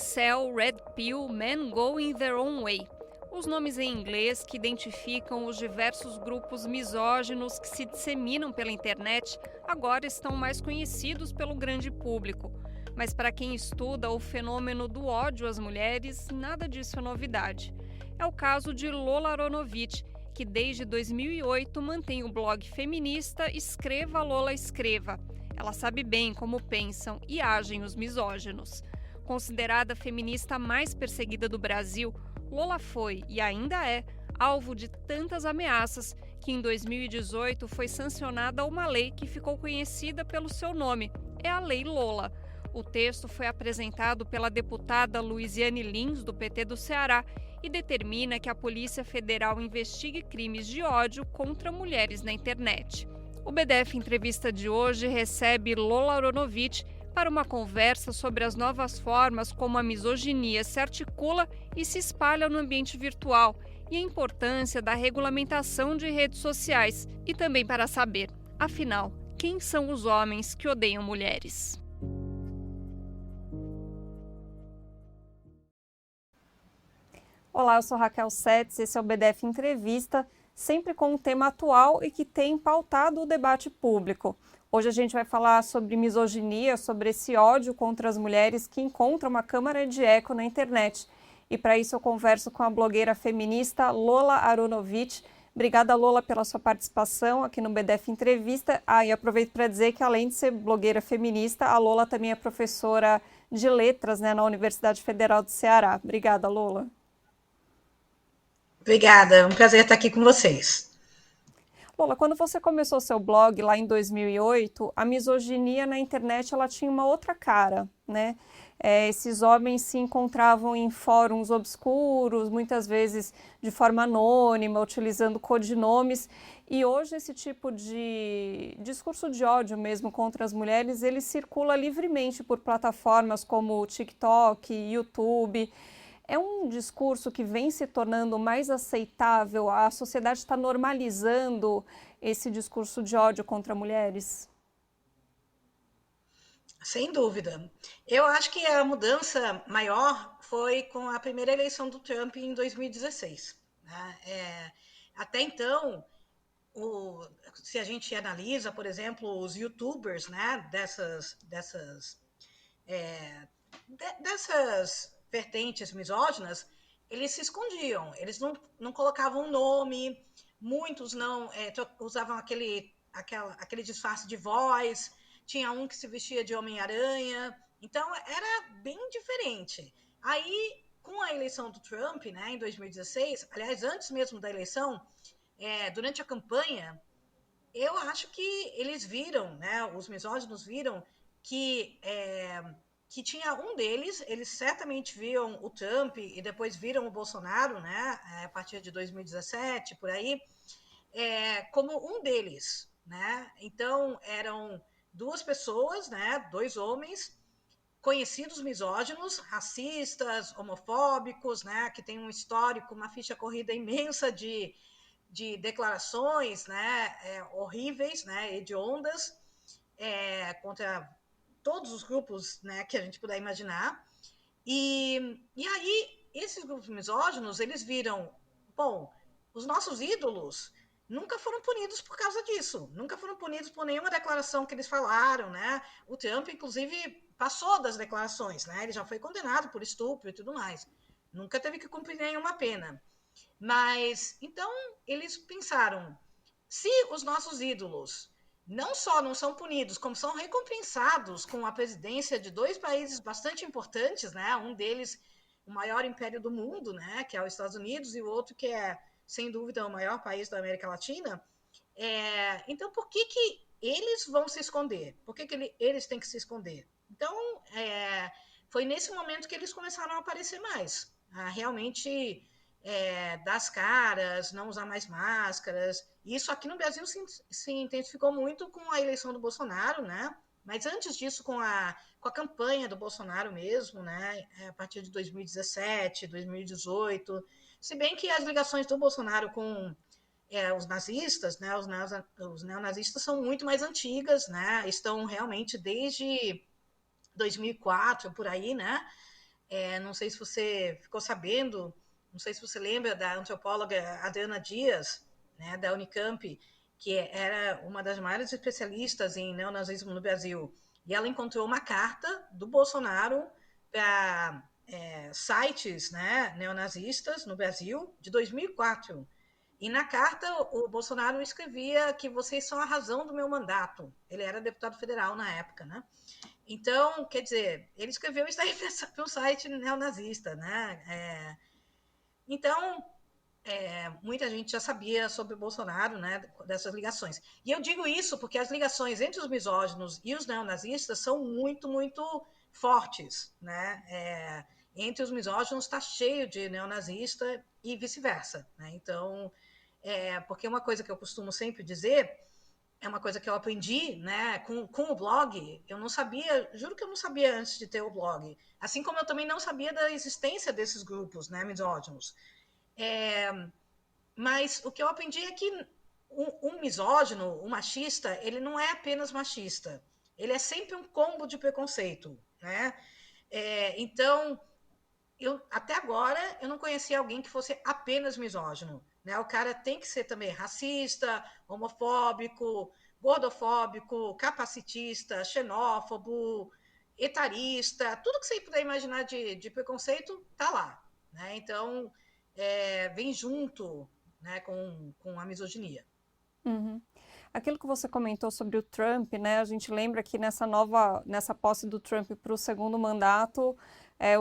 Incel, Red Pill, Men Going Their Own Way. Os nomes em inglês que identificam os diversos grupos misóginos que se disseminam pela internet agora estão mais conhecidos pelo grande público. Mas para quem estuda o fenômeno do ódio às mulheres, nada disso é novidade. É o caso de Lola Aronovitch, que desde 2008 mantém o blog feminista Escreva Lola Escreva. Ela sabe bem como pensam e agem os misóginos. Considerada a feminista mais perseguida do Brasil, Lola foi, e ainda é, alvo de tantas ameaças que em 2018 foi sancionada uma lei que ficou conhecida pelo seu nome, é a Lei Lola. O texto foi apresentado pela deputada Luiziane Lins, do PT do Ceará, e determina que a Polícia Federal investigue crimes de ódio contra mulheres na internet. O BDF Entrevista de hoje recebe Lola Aronovitch para uma conversa sobre as novas formas como a misoginia se articula e se espalha no ambiente virtual e a importância da regulamentação de redes sociais, e também para saber, afinal, quem são os homens que odeiam mulheres. Olá, eu sou Raquel Setz, esse é o BDF Entrevista, sempre com um tema atual e que tem pautado o debate público. Hoje a gente vai falar sobre misoginia, sobre esse ódio contra as mulheres que encontra uma câmara de eco na internet. E para isso eu converso com a blogueira feminista Lola Aronovitch. Obrigada, Lola, pela sua participação aqui no BDF Entrevista. E aproveito para dizer que, além de ser blogueira feminista, a Lola também é professora de letras, na Universidade Federal do Ceará. Obrigada, Lola. Obrigada, é um prazer estar aqui com vocês. Lola, quando você começou seu blog lá em 2008, a misoginia na internet ela tinha uma outra cara, né? Esses homens se encontravam em fóruns obscuros, muitas vezes de forma anônima, utilizando codinomes. E hoje esse tipo de discurso de ódio mesmo contra as mulheres, ele circula livremente por plataformas como o TikTok, YouTube. É um discurso que vem se tornando mais aceitável? A sociedade está normalizando esse discurso de ódio contra mulheres? Sem dúvida. Eu acho que a mudança maior foi com a primeira eleição do Trump em 2016. Né? Até então, se a gente analisa, por exemplo, os YouTubers, né, dessas vertentes misóginas, eles se escondiam, eles não colocavam nome, muitos não usavam aquele disfarce de voz, tinha um que se vestia de Homem-Aranha, então era bem diferente. Aí, com a eleição do Trump, né, em 2016, aliás, antes mesmo da eleição, durante a campanha, eu acho que eles viram, né, os misóginos viram que tinha um deles, eles certamente viam o Trump e depois viram o Bolsonaro, né, a partir de 2017, por aí, como um deles, né? Então, eram duas pessoas, né, dois homens, conhecidos misóginos, racistas, homofóbicos, né, que tem um histórico, uma ficha corrida imensa de declarações, né, horríveis, né, hediondas, contra todos os grupos, né, que a gente puder imaginar. E aí, esses grupos misóginos, eles viram, bom, os nossos ídolos nunca foram punidos por causa disso, nunca foram punidos por nenhuma declaração que eles falaram, né? O Trump, inclusive, passou das declarações, né? Ele já foi condenado por estupro e tudo mais. Nunca teve que cumprir nenhuma pena. Mas, então, eles pensaram, se os nossos ídolos não só não são punidos, como são recompensados com a presidência de dois países bastante importantes, né? Um deles, o maior império do mundo, né? Que é os Estados Unidos, e o outro que é, sem dúvida, o maior país da América Latina. Então, por que eles vão se esconder? Por que eles têm que se esconder? Então, foi nesse momento que eles começaram a aparecer mais, a realmente dar as caras, não usar mais máscaras. Isso aqui no Brasil se intensificou muito com a eleição do Bolsonaro, né? Mas antes disso, com a campanha do Bolsonaro mesmo, né? A partir de 2017, 2018. Se bem que as ligações do Bolsonaro com os nazistas, né? Os neonazistas são muito mais antigas, né? Estão realmente desde 2004, por aí, né? Não sei se você ficou sabendo, não sei se você lembra da antropóloga Adriana Dias, né, da Unicamp, que era uma das maiores especialistas em neonazismo no Brasil. E ela encontrou uma carta do Bolsonaro para sites, né, neonazistas no Brasil, de 2004. E na carta, o Bolsonaro escrevia que vocês são a razão do meu mandato. Ele era deputado federal na época, né? Então, quer dizer, ele escreveu isso aí para um site neonazista, né? Então, muita gente já sabia sobre o Bolsonaro, né, dessas ligações. E eu digo isso porque as ligações entre os misóginos e os neonazistas são muito, muito fortes, né? Entre os misóginos está cheio de neonazista e vice-versa, né? Então, porque uma coisa que eu costumo sempre dizer é uma coisa que eu aprendi, né, com o blog. Eu não sabia, juro que eu não sabia antes de ter o blog. Assim como eu também não sabia da existência desses grupos, né, misóginos. É, mas o que eu aprendi é que um misógino, um machista, ele não é apenas machista. Ele é sempre um combo de preconceito, né? Então, até agora, eu não conhecia alguém que fosse apenas misógino. Né? O cara tem que ser também racista, homofóbico, gordofóbico, capacitista, xenófobo, etarista, tudo que você puder imaginar de preconceito, tá lá. Né? Então, vem junto, né, com a misoginia. Uhum. Aquilo que você comentou sobre o Trump, né? A gente lembra que nessa posse do Trump para o segundo mandato,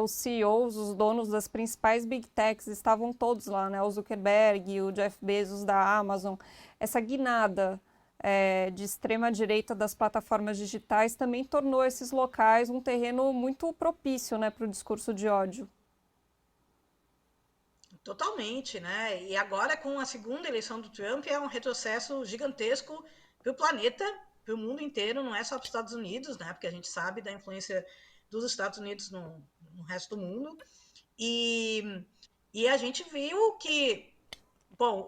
os CEOs, os donos das principais big techs estavam todos lá, né? O Zuckerberg, o Jeff Bezos da Amazon. Essa guinada de extrema direita das plataformas digitais também tornou esses locais um terreno muito propício, né, para o discurso de ódio. Totalmente, né? E agora, com a segunda eleição do Trump, é um retrocesso gigantesco para o planeta, para o mundo inteiro, não é só para os Estados Unidos, né? Porque a gente sabe da influência dos Estados Unidos no resto do mundo. E, e a gente viu que, bom,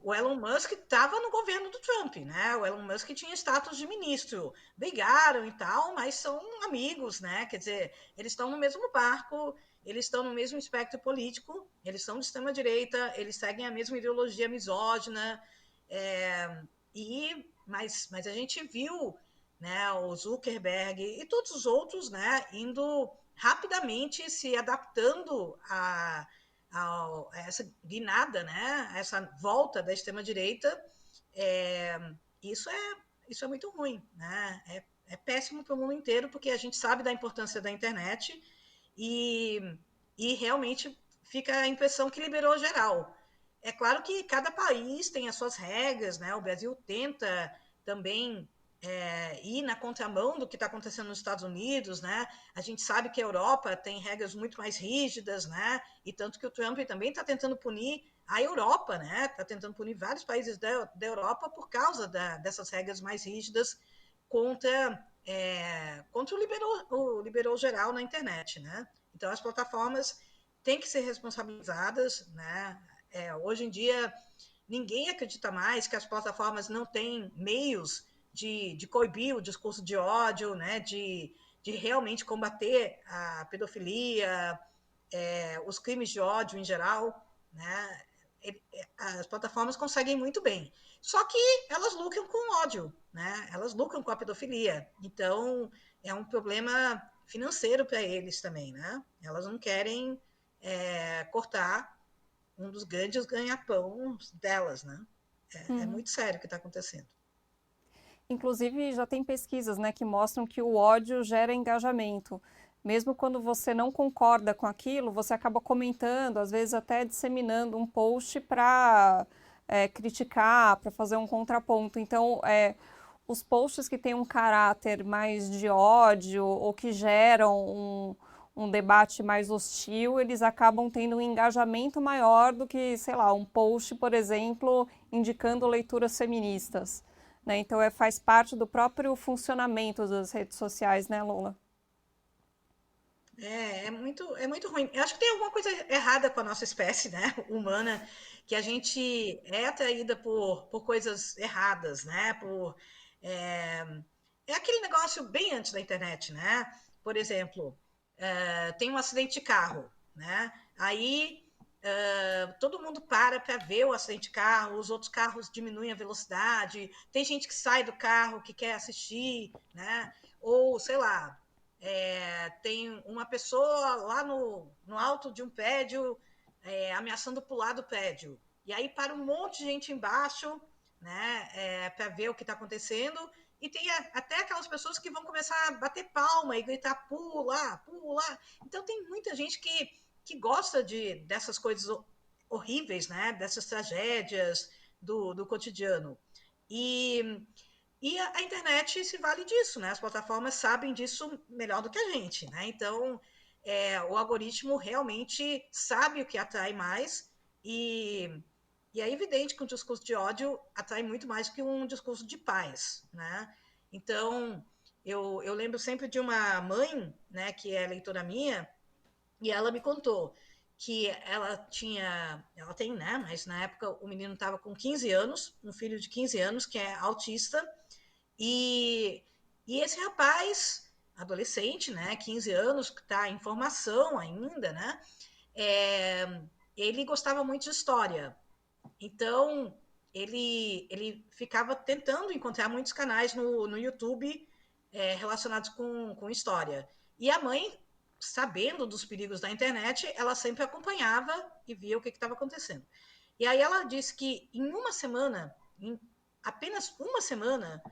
o Elon Musk estava no governo do Trump, né? O Elon Musk tinha status de ministro, brigaram e tal, mas são amigos, né? Quer dizer, eles estão no mesmo barco, eles estão no mesmo espectro político, eles são de extrema-direita, eles seguem a mesma ideologia misógina, mas a gente viu, né, o Zuckerberg e todos os outros, né, indo rapidamente se adaptando a essa guinada, né, a essa volta da extrema-direita. É, isso, é, isso é muito ruim, né? É péssimo para o mundo inteiro, porque a gente sabe da importância da internet e, e realmente fica a impressão que liberou geral. É claro que cada país tem as suas regras, né? O Brasil tenta também ir na contramão do que está acontecendo nos Estados Unidos, né? A gente sabe que a Europa tem regras muito mais rígidas, né? E tanto que o Trump também está tentando punir a Europa, né? Está tentando punir vários países da Europa por causa dessas regras mais rígidas contra o liberou geral na internet, né? Então as plataformas têm que ser responsabilizadas, né? Hoje em dia ninguém acredita mais que as plataformas não têm meios de coibir o discurso de ódio, né? De realmente combater a pedofilia, os crimes de ódio em geral, né? As plataformas conseguem muito bem. Só que elas lucram com ódio, né? Elas lucram com a pedofilia. Então, é um problema financeiro para eles também, né? Elas não querem cortar um dos grandes ganha-pães delas, né? É Uhum. muito sério o que está acontecendo. Inclusive, já tem pesquisas, né, que mostram que o ódio gera engajamento. Mesmo quando você não concorda com aquilo, você acaba comentando, às vezes até disseminando um post para criticar, para fazer um contraponto. Então, os posts que têm um caráter mais de ódio ou que geram um debate mais hostil, eles acabam tendo um engajamento maior do que, sei lá, um post, por exemplo, indicando leituras feministas. Né? Então, faz parte do próprio funcionamento das redes sociais, né, Lula? É muito ruim. Eu acho que tem alguma coisa errada com a nossa espécie, né, humana, que a gente é atraída por coisas erradas, né? É, é aquele negócio bem antes da internet, né? Por exemplo, tem um acidente de carro, né? Aí todo mundo para ver o acidente de carro, os outros carros diminuem a velocidade, tem gente que sai do carro que quer assistir, né? Ou, sei lá, tem uma pessoa lá no alto de um prédio ameaçando pular do prédio. E aí para um monte de gente embaixo, né, para ver o que está acontecendo. E tem até aquelas pessoas que vão começar a bater palma e gritar pula, pula. Então tem muita gente que gosta dessas coisas horríveis, né? Dessas tragédias do cotidiano. E a internet se vale disso, né? As plataformas sabem disso melhor do que a gente, né? Então, o algoritmo realmente sabe o que atrai mais e é evidente que um discurso de ódio atrai muito mais que um discurso de paz, né? Então, eu lembro sempre de uma mãe, né, que é leitora minha, e ela me contou que ela tem, né, mas na época o menino estava com 15 anos, um filho de 15 anos que é autista, e, e esse rapaz, adolescente, né, 15 anos, que está em formação ainda, né, ele gostava muito de história. Então, ele ficava tentando encontrar muitos canais no YouTube relacionados com história. E a mãe, sabendo dos perigos da internet, ela sempre acompanhava e via o que estava acontecendo. E aí ela disse que em uma semana, em apenas uma semana,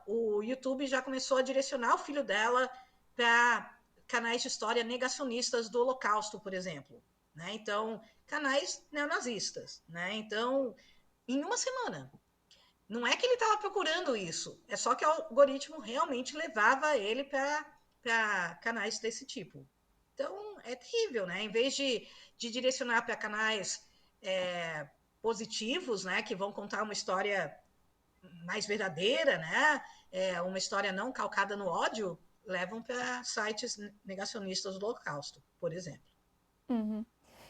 o YouTube já começou a direcionar o filho dela para canais de história negacionistas do Holocausto, por exemplo. Né? Então, canais neonazistas. Né? Então, em uma semana. Não é que ele estava procurando isso, é só que o algoritmo realmente levava ele para canais desse tipo. Então, é terrível, né? Em vez de direcionar para canais positivos, né, que vão contar uma história mais verdadeira, né? Uma história não calcada no ódio, levam para sites negacionistas do Holocausto, por exemplo. Uhum.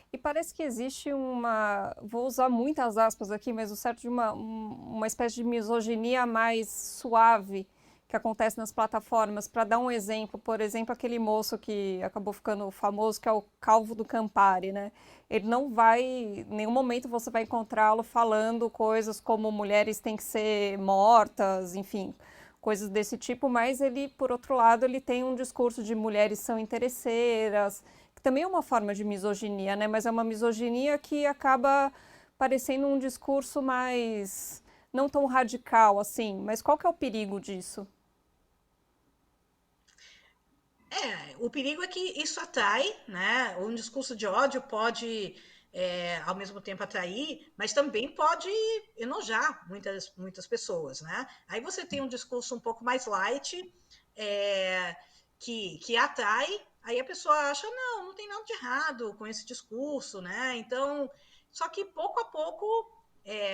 E parece que existe uma, vou usar muitas aspas aqui, mas o certo de uma espécie de misoginia mais suave que acontece nas plataformas. Para dar um exemplo, por exemplo, aquele moço que acabou ficando famoso, que é o Calvo do Campari, né? Ele não vai, em nenhum momento você vai encontrá-lo falando coisas como mulheres têm que ser mortas, enfim, coisas desse tipo, mas ele, por outro lado, ele tem um discurso de mulheres são interesseiras, que também é uma forma de misoginia, né? Mas é uma misoginia que acaba parecendo um discurso mais não tão radical assim. Mas qual que é o perigo disso? O perigo é que isso atrai, né? Um discurso de ódio pode, ao mesmo tempo, atrair, mas também pode enojar muitas pessoas, né? Aí você tem um discurso um pouco mais light, que atrai, aí a pessoa acha, não tem nada de errado com esse discurso, né? Então, só que pouco a pouco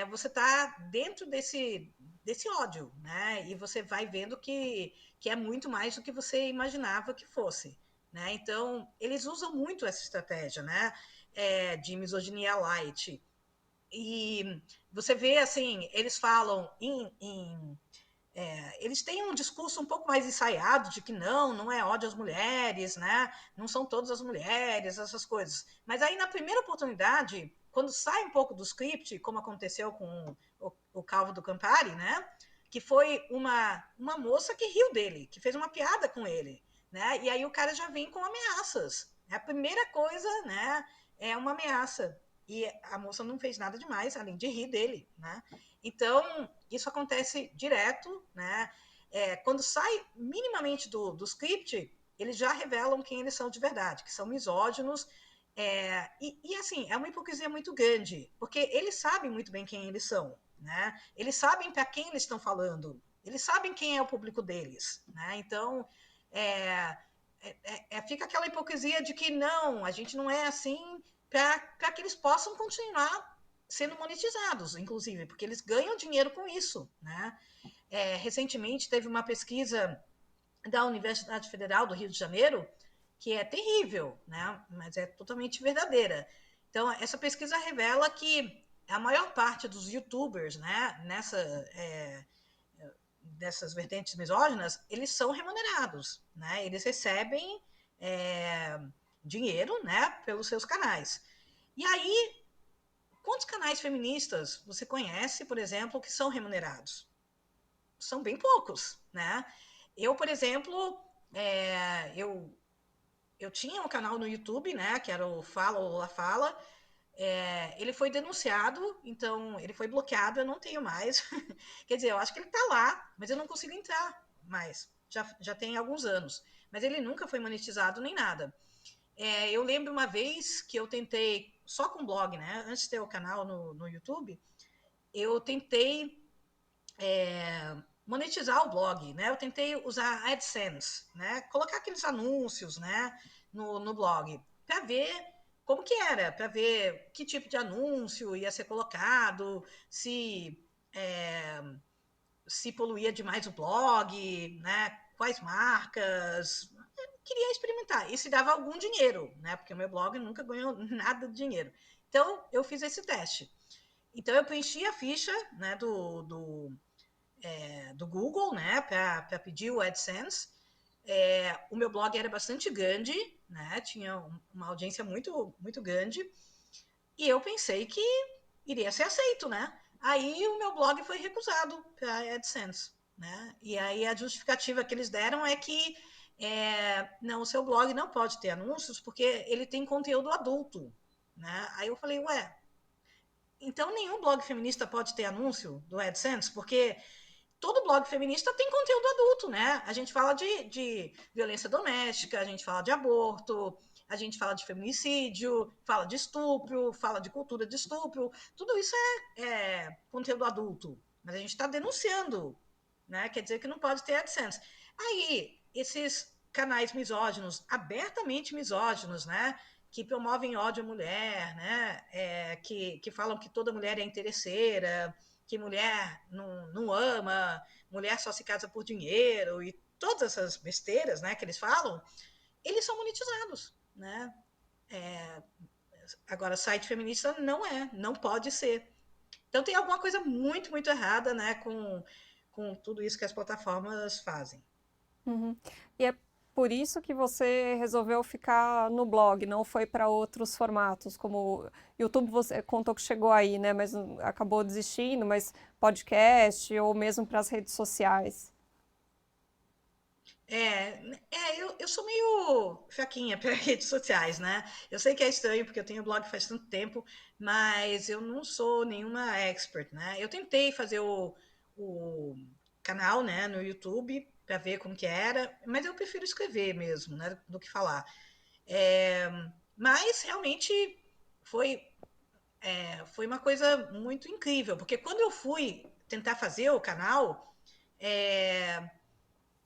você está dentro desse ódio, né? E você vai vendo que é muito mais do que você imaginava que fosse. Né? Então, eles usam muito essa estratégia, né? De misoginia light. E você vê, assim, eles falam eles têm um discurso um pouco mais ensaiado de que não é ódio às mulheres, né? Não são todas as mulheres, essas coisas. Mas aí, na primeira oportunidade, quando sai um pouco do script, como aconteceu com o Calvo do Campari, né? Que foi uma moça que riu dele, que fez uma piada com ele, né? E aí o cara já vem com ameaças. A primeira coisa, né, é uma ameaça. E a moça não fez nada demais, além de rir dele, né? Então, isso acontece direto, né? Quando sai minimamente do script, eles já revelam quem eles são de verdade, que são misóginos. Assim, é uma hipocrisia muito grande, porque eles sabem muito bem quem eles são, né? Eles sabem para quem eles estão falando, eles sabem quem é o público deles, né? Então, fica aquela hipocrisia de que não, a gente não é assim para que eles possam continuar sendo monetizados, inclusive, porque eles ganham dinheiro com isso, né? Recentemente teve uma pesquisa da Universidade Federal do Rio de Janeiro que é terrível, né? Mas é totalmente verdadeira. Então, essa pesquisa revela que a maior parte dos YouTubers, né, dessas vertentes misóginas, eles são remunerados, né? Eles recebem dinheiro, né, pelos seus canais. E aí, quantos canais feministas você conhece, por exemplo, que são remunerados? São bem poucos, né? Eu, por exemplo, eu tinha um canal no YouTube, né, que era o Fala ou La Fala. Ele foi denunciado, então ele foi bloqueado, eu não tenho mais. Quer dizer, eu acho que ele está lá, mas eu não consigo entrar mais. Já tem alguns anos. Mas ele nunca foi monetizado nem nada. Eu lembro uma vez que eu tentei, só com blog, né? Antes de ter o canal no YouTube, eu tentei monetizar o blog, né? Eu tentei usar AdSense, né? Colocar aqueles anúncios, né? No blog, para ver como que era, para ver que tipo de anúncio ia ser colocado, se poluía demais o blog, né? Quais marcas. Eu queria experimentar. E se dava algum dinheiro, né? Porque o meu blog nunca ganhou nada de dinheiro. Então, eu fiz esse teste. Então, eu preenchi a ficha, né, do Google, né, para pedir o AdSense. O meu blog era bastante grande, né, tinha uma audiência muito, muito grande, e eu pensei que iria ser aceito, né? Aí o meu blog foi recusado para AdSense, né? E aí a justificativa que eles deram é que não, o seu blog não pode ter anúncios porque ele tem conteúdo adulto, né? Aí eu falei, ué, então nenhum blog feminista pode ter anúncio do AdSense, porque todo blog feminista tem conteúdo adulto, né? A gente fala de violência doméstica, a gente fala de aborto, a gente fala de feminicídio, fala de estupro, fala de cultura de estupro. Tudo isso é conteúdo adulto. Mas a gente está denunciando, né? Quer dizer que não pode ter AdSense. Aí, esses canais misóginos, abertamente misóginos, né? Que promovem ódio à mulher, né? Que falam que toda mulher é interesseira, que mulher não ama, mulher só se casa por dinheiro e todas essas besteiras, né, que eles falam, eles são monetizados, né? Agora, site feminista não pode ser. Então tem alguma coisa muito, muito errada, né, com tudo isso que as plataformas fazem. Uhum. E é por isso que você resolveu ficar no blog, não foi para outros formatos, como YouTube você contou que chegou aí, né? Mas acabou desistindo, mas podcast ou mesmo para as redes sociais. Eu sou meio fraquinha para redes sociais, né? Eu sei que é estranho porque eu tenho blog faz tanto tempo, mas eu não sou nenhuma expert, né? Eu tentei fazer o canal, né, no YouTube para ver como que era, mas eu prefiro escrever mesmo, né, do que falar. É, mas realmente foi, foi uma coisa muito incrível, porque quando eu fui tentar fazer o canal, é,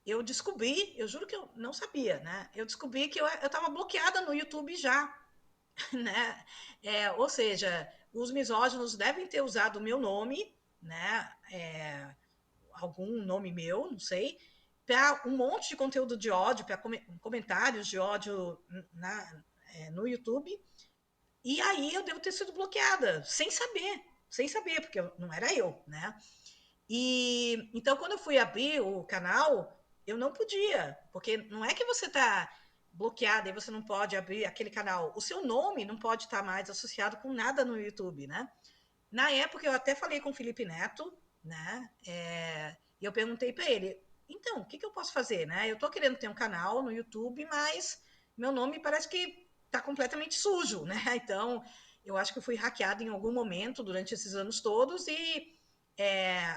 eu descobri, eu juro que eu não sabia, né? Eu descobri que eu estava bloqueada no YouTube já, né? Ou seja, os misóginos devem ter usado o meu nome, né? Algum nome meu, não sei, para um monte de conteúdo de ódio, para comentários de ódio no YouTube. E aí eu devo ter sido bloqueada, sem saber, porque não era eu, né? E então, quando eu fui abrir o canal, eu não podia, porque não é que você está bloqueada e você não pode abrir aquele canal. O seu nome não pode estar mais associado com nada no YouTube, né? Na época, eu até falei com o Felipe Neto, né? E eu perguntei para ele, então, o que eu posso fazer, né? Eu estou querendo ter um canal no YouTube, mas meu nome parece que está completamente sujo, né? Então, eu acho que eu fui hackeada em algum momento durante esses anos todos e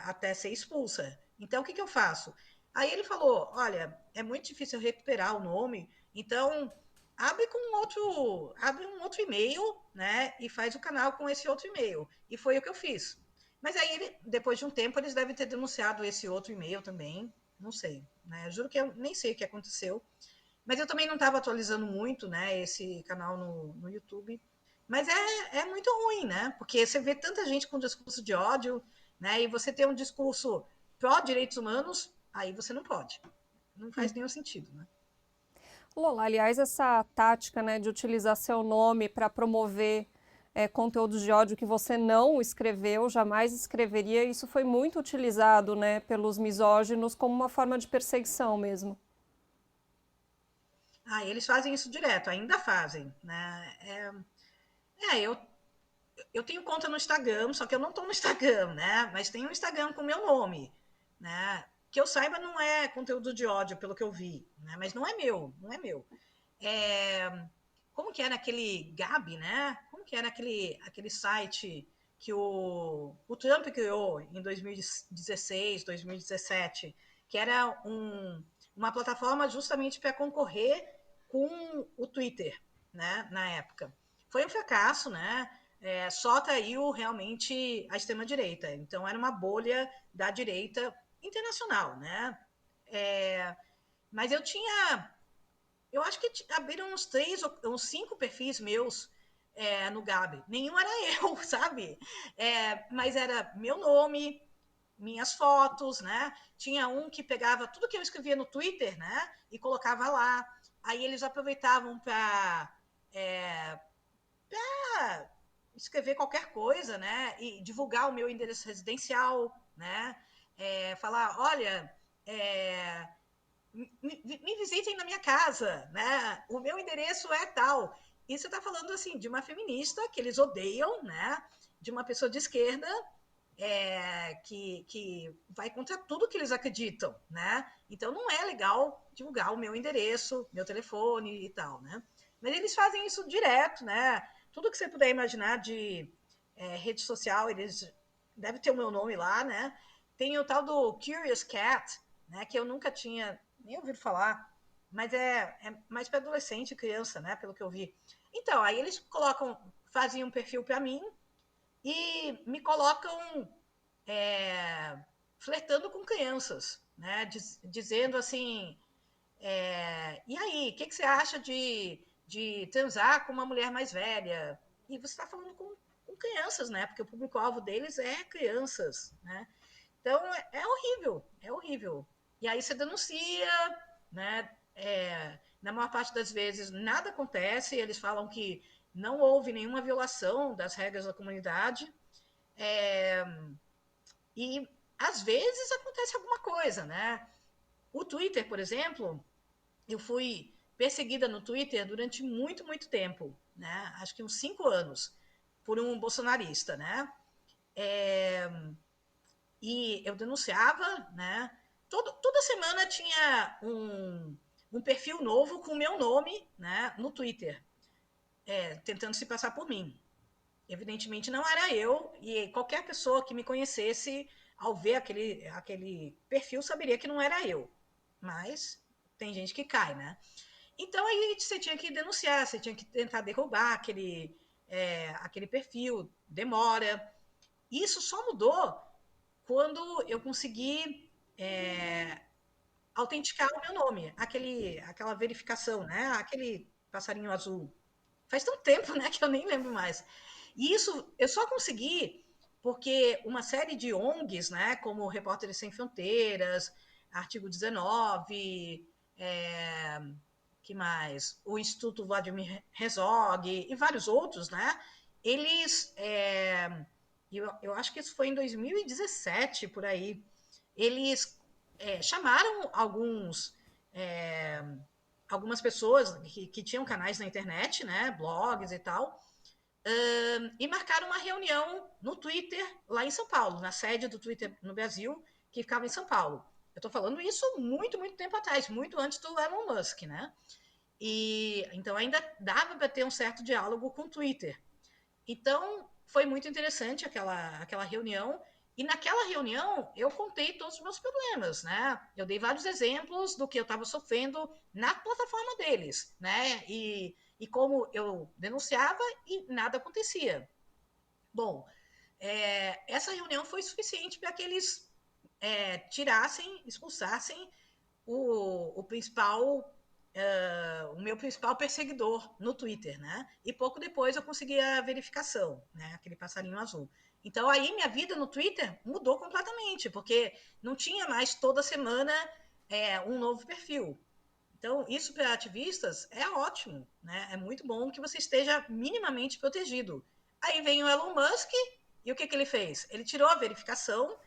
até ser expulsa. Então, o que eu faço? Aí ele falou, olha, é muito difícil recuperar o nome, então abre um outro e-mail, né, e faz o canal com esse outro e-mail. E foi o que eu fiz. Mas aí, depois de um tempo, eles devem ter denunciado esse outro e-mail também, não sei, né? Eu juro que eu nem sei o que aconteceu. Mas eu também não estava atualizando muito, né, esse canal no YouTube. Mas é muito ruim, né? Porque você vê tanta gente com discurso de ódio, né? E você ter um discurso pró-direitos humanos, aí você não pode. Não faz nenhum sentido, né? Lola, aliás, essa tática, né, de utilizar seu nome para promover conteúdos de ódio que você não escreveu, jamais escreveria, isso foi muito utilizado, né, pelos misóginos como uma forma de perseguição mesmo. Eles fazem isso direto, ainda fazem, né? Eu tenho conta no Instagram, só que eu não estou no Instagram, né? Mas tem um Instagram com o meu nome, né? Que eu saiba não é conteúdo de ódio, pelo que eu vi, né? Mas não é meu, não é meu. É, como que era aquele Gabi, né? Como que era aquele site que o Trump criou em 2016, 2017, que era uma plataforma justamente para concorrer com o Twitter, né? Na época. Foi um fracasso, né? Só atraiu realmente a extrema-direita. Então, era uma bolha da direita internacional, né? Mas eu acho que abriram uns 3 ou uns 5 perfis meus no Gabi. Nenhum era eu, sabe? Mas era meu nome, minhas fotos, né? Tinha um que pegava tudo que eu escrevia no Twitter, né? E colocava lá. Aí eles aproveitavam para escrever qualquer coisa, né? E divulgar o meu endereço residencial, né? Falar, olha, me visitem na minha casa, né? O meu endereço é tal. E você está falando assim de uma feminista que eles odeiam, né? De uma pessoa de esquerda que vai contra tudo que eles acreditam, né? Então não é legal divulgar o meu endereço, meu telefone e tal, né? Mas eles fazem isso direto, né? Tudo que você puder imaginar de rede social, eles devem ter o meu nome lá, né? Tem o tal do Curious Cat, né? Que eu nunca tinha nem ouvido falar, mas é mais para adolescente e criança, né? Pelo que eu vi. Então, aí eles fazem um perfil para mim e me colocam flertando com crianças, né? Dizendo assim, e aí, o que você acha de transar com uma mulher mais velha? E você está falando com crianças, né? Porque o público-alvo deles é crianças, né? Então, é horrível, é horrível. E aí você denuncia, né? Na maior parte das vezes, nada acontece, eles falam que não houve nenhuma violação das regras da comunidade, e às vezes acontece alguma coisa, né? O Twitter, por exemplo, eu fui perseguida no Twitter durante muito, muito tempo, né? Acho que uns 5 anos, por um bolsonarista, né? E eu denunciava, né? Toda semana tinha um perfil novo com o meu nome, né? No Twitter, tentando se passar por mim. Evidentemente não era eu, e qualquer pessoa que me conhecesse, ao ver aquele perfil, saberia que não era eu. Mas tem gente que cai, né? Então aí você tinha que denunciar, você tinha que tentar derrubar aquele perfil, demora. Isso só mudou quando eu consegui autenticar o meu nome, aquela verificação, né? Aquele passarinho azul. Faz tanto tempo, né, que eu nem lembro mais. E isso eu só consegui porque uma série de ONGs, né, como Repórteres Sem Fronteiras, Artigo 19, que mais? O Instituto Vladimir Herzog e vários outros, né? Eles, eu acho que isso foi em 2017, por aí, eles chamaram algumas pessoas que tinham canais na internet, né, blogs e tal, e marcaram uma reunião no Twitter, lá em São Paulo, na sede do Twitter no Brasil, que ficava em São Paulo. Eu estou falando isso muito, muito tempo atrás, muito antes do Elon Musk, né? E então ainda dava para ter um certo diálogo com o Twitter. Então foi muito interessante aquela reunião. E naquela reunião eu contei todos os meus problemas, né? Eu dei vários exemplos do que eu estava sofrendo na plataforma deles, né? E como eu denunciava e nada acontecia. Bom, essa reunião foi suficiente para que eles tirassem, expulsassem o meu principal perseguidor no Twitter, né? E pouco depois eu consegui a verificação, né? Aquele passarinho azul. Então aí minha vida no Twitter mudou completamente, porque não tinha mais toda semana um novo perfil. Então, isso para ativistas é ótimo, né? É muito bom que você esteja minimamente protegido. Aí vem o Elon Musk e o que ele fez? Ele tirou a verificação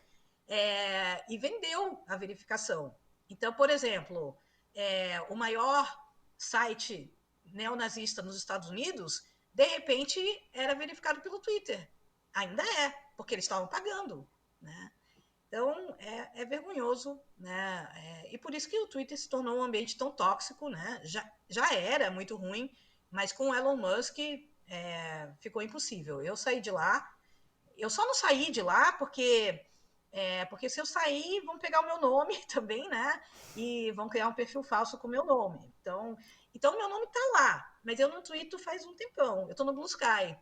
e vendeu a verificação. Então, por exemplo, o maior site neonazista nos Estados Unidos, de repente era verificado pelo Twitter. Ainda é, porque eles estavam pagando, né? Então, é vergonhoso, né? E por isso que o Twitter se tornou um ambiente tão tóxico, né? Já era muito ruim, mas com o Elon Musk ficou impossível. Eu saí de lá, eu só não saí de lá porque se eu sair, vão pegar o meu nome também, né? E vão criar um perfil falso com o meu nome. Então meu nome está lá, mas eu não tweeto faz um tempão. Eu estou no Blue Sky,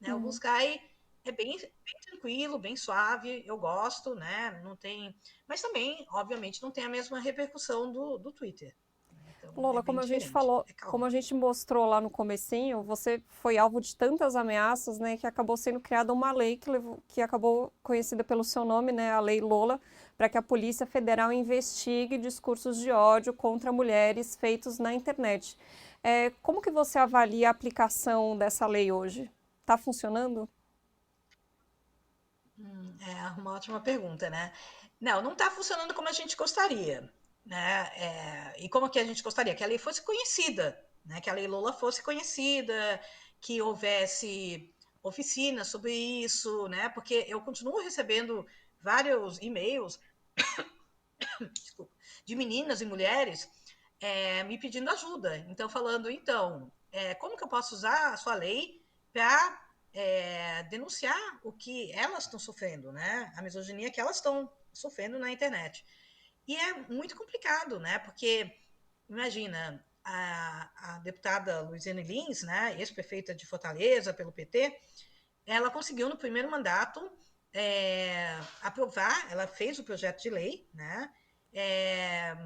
né? O Blue Uhum. Sky é bem tranquilo, bem suave, eu gosto, né? Não tem, mas também, obviamente, não tem a mesma repercussão do Twitter. Então é Lola, bem como a gente diferente, falou, é como calmo. a gente mostrou lá no comecinho, você foi alvo de tantas ameaças, né, que acabou sendo criada uma lei que acabou conhecida pelo seu nome, né, a Lei Lola, para que a Polícia Federal investigue discursos de ódio contra mulheres feitos na internet. Como que você avalia a aplicação dessa lei hoje? Está funcionando? É uma ótima pergunta, né? Não está funcionando como a gente gostaria, né? E como que a gente gostaria? Que a lei fosse conhecida, né? Que a lei Lola fosse conhecida, que houvesse oficinas sobre isso, né? Porque eu continuo recebendo vários e-mails, desculpa, de meninas e mulheres me pedindo ajuda. Então, falando, como que eu posso usar a sua lei para denunciar o que elas estão sofrendo, né? A misoginia que elas estão sofrendo na internet. E é muito complicado, né? Porque, imagina, a deputada Luiziane Lins, né, ex-prefeita de Fortaleza pelo PT, ela conseguiu no primeiro mandato aprovar, ela fez o projeto de lei, né? É,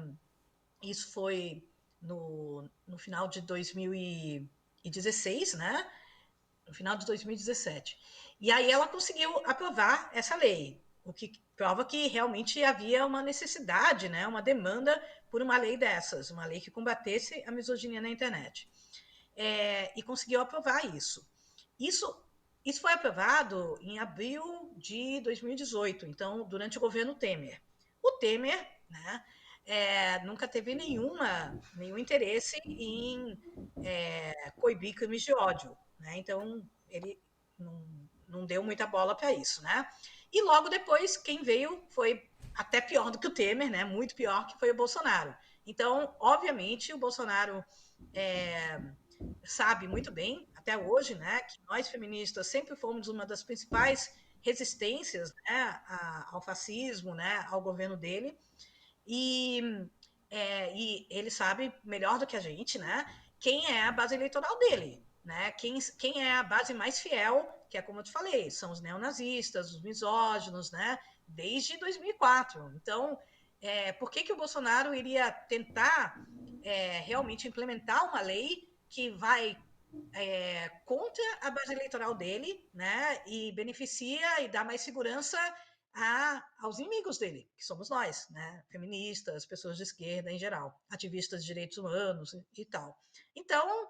isso foi no final de 2016, né? No final de 2017. E aí ela conseguiu aprovar essa lei, o que prova que realmente havia uma necessidade, né? Uma demanda por uma lei dessas, uma lei que combatesse a misoginia na internet. E conseguiu aprovar isso. Isso isso foi aprovado em abril de 2018, então, durante o governo Temer. O Temer, né, nunca teve nenhum interesse em coibir crimes de ódio, né? Então, ele não deu muita bola para isso, né? E logo depois, quem veio foi até pior do que o Temer, né? Muito pior, que foi o Bolsonaro. Então, obviamente, o Bolsonaro sabe muito bem, até hoje, né, que nós feministas sempre fomos uma das principais resistências, né, ao fascismo, né, ao governo dele, e, e ele sabe melhor do que a gente, né, quem é a base eleitoral dele, né, quem é a base mais fiel, que é como eu te falei, são os neonazistas, os misóginos, né, desde 2004. Então, por que o Bolsonaro iria tentar realmente implementar uma lei que vai contra a base eleitoral dele, né? E beneficia e dá mais segurança aos inimigos dele, que somos nós, né? Feministas, pessoas de esquerda em geral, ativistas de direitos humanos e tal. Então,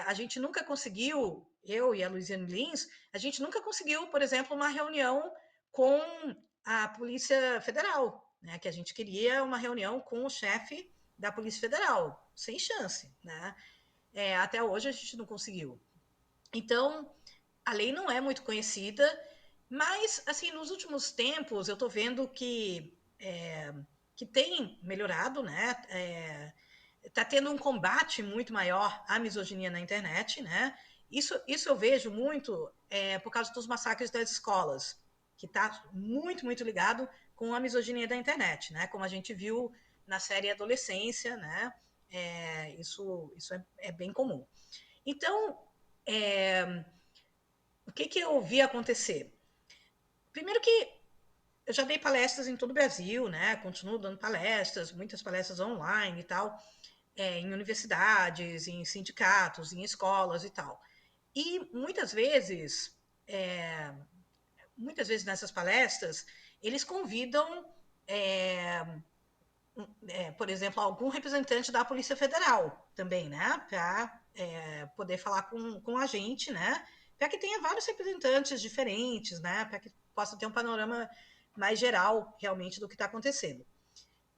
a gente nunca conseguiu, eu e a Luiziane Lins, a gente nunca conseguiu, por exemplo, uma reunião com a Polícia Federal, né? Que a gente queria uma reunião com o chefe da Polícia Federal, sem chance, né? Até hoje a gente não conseguiu. Então, a lei não é muito conhecida, mas, assim, nos últimos tempos eu estou vendo que tem melhorado, né? Está tendo um combate muito maior à misoginia na internet, né? Isso eu vejo muito por causa dos massacres das escolas, que está muito, muito ligado com a misoginia da internet, né? Como a gente viu na série Adolescência, né? Isso é bem comum. Então, o que eu vi acontecer? Primeiro que eu já dei palestras em todo o Brasil, né? Continuo dando palestras, muitas palestras online e tal, em universidades, em sindicatos, em escolas e tal. E muitas vezes nessas palestras, eles convidam, por exemplo, algum representante da Polícia Federal também, né? Para poder falar com a gente, né? Para que tenha vários representantes diferentes, né? Para que possa ter um panorama mais geral, realmente, do que está acontecendo.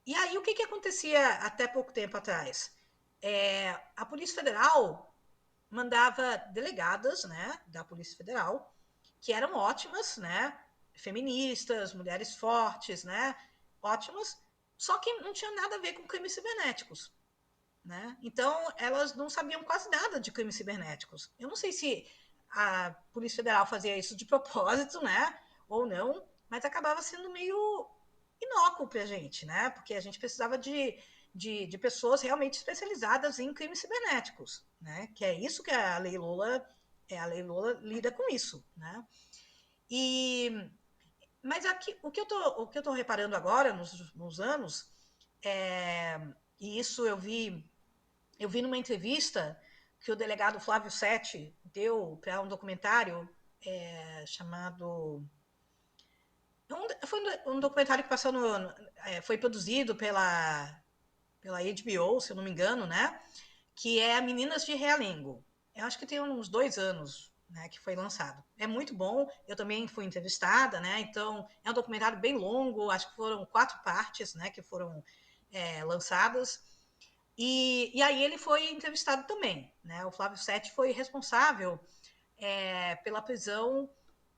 E aí, o que acontecia até pouco tempo atrás? a Polícia Federal mandava delegadas, né, da Polícia Federal, que eram ótimas, né, feministas, mulheres fortes, né, ótimas, só que não tinha nada a ver com crimes cibernéticos, né? Então, elas não sabiam quase nada de crimes cibernéticos. Eu não sei se a Polícia Federal fazia isso de propósito, né, ou não, mas acabava sendo meio inócuo para a gente, né? Porque a gente precisava de pessoas realmente especializadas em crimes cibernéticos, né? Que é isso que a Lei Lola, lida com isso, né? E, mas aqui, o que eu tô reparando agora, nos anos, é, e isso eu vi numa entrevista que o delegado Flávio Setti deu para um documentário chamado foi um documentário que passou foi produzido pela HBO, se eu não me engano, né? Que é Meninas de Realengo. Eu acho que tem uns 2 anos, né, que foi lançado. É muito bom. Eu também fui entrevistada, né? Então é um documentário bem longo. Acho que foram 4 partes, né, que foram lançadas. E aí ele foi entrevistado também, né? O Flávio Setti foi responsável pela prisão